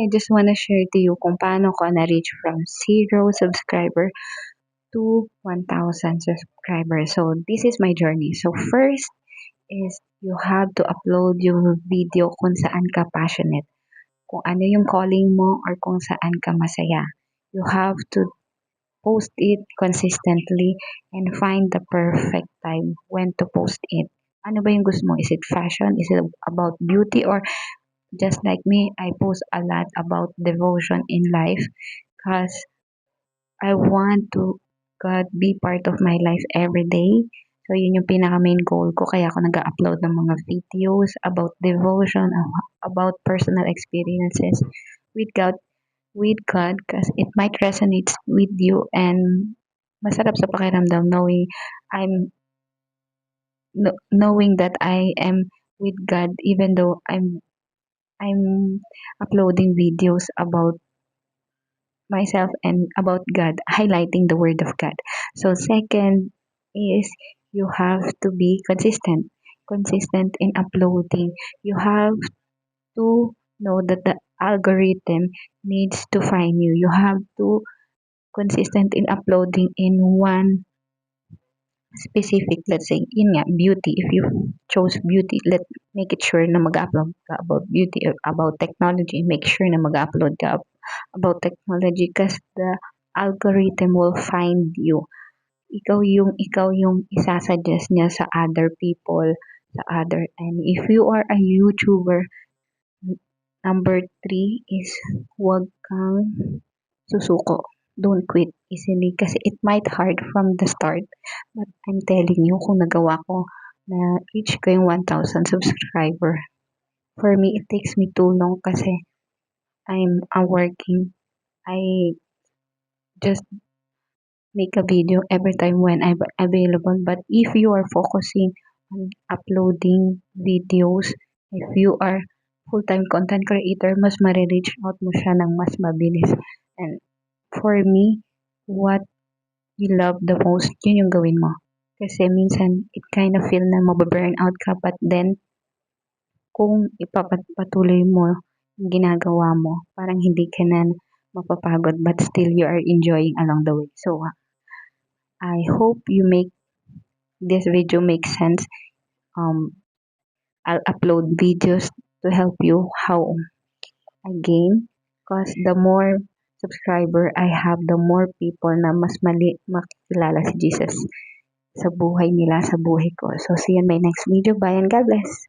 I just wanna share to you kung paano ko na-reach from 0 subscriber to 1,000 subscribers. So, this is my journey. So, first is you have to upload yung video kung saan ka passionate. Kung ano yung calling mo or kung saan ka masaya. You have to post it consistently and find the perfect time when to post it. Ano ba yung gusto mo? Is it fashion? Is it about beauty? Or just like me, I post a lot about devotion in life because I want to God be part of my life every day. So, yun yung pinaka main goal ko. Kaya ako nag-upload ng mga videos about devotion, about personal experiences with God, because it might resonate with you and masarap sa pakiramdam knowing that I am with God even though I'm uploading videos about myself and about God, highlighting the word of God. So second is you have to be consistent in uploading. You have to know that the algorithm needs to find you. You have to consistent in uploading in one specific, let's say, yun nga, beauty. If you chose beauty, let make it sure na mag-upload ka about beauty or about technology. Make sure na mag-upload ka about technology because the algorithm will find you. Ikaw yung isasuggest niya sa other people, and if you are a YouTuber, number 3 is huwag kang susuko. Don't quit easily kasi it might hard from the start. But I'm telling you, kung nagawa ko na reach ko yung 1,000 subscriber, for me, it takes me too long kasi I'm working. I just make a video every time when I'm available. But if you are focusing on uploading videos, if you are full-time content creator, mas reach out mo siya ng mas mabilis. And for me, what you love the most, yun yung gawin mo. Kasi minsan, it kind of feel na mababurn out ka, but then, kung ipapatuloy mo yung ginagawa mo, parang hindi ka na mapapagod, but still you are enjoying along the way. So, I hope you make this video make sense. I'll upload videos to help you how I gain, because the more subscriber I have, the more people na mas makikilala si Jesus sa buhay nila, sa buhay ko. So, see you in my next video. Bye and God bless!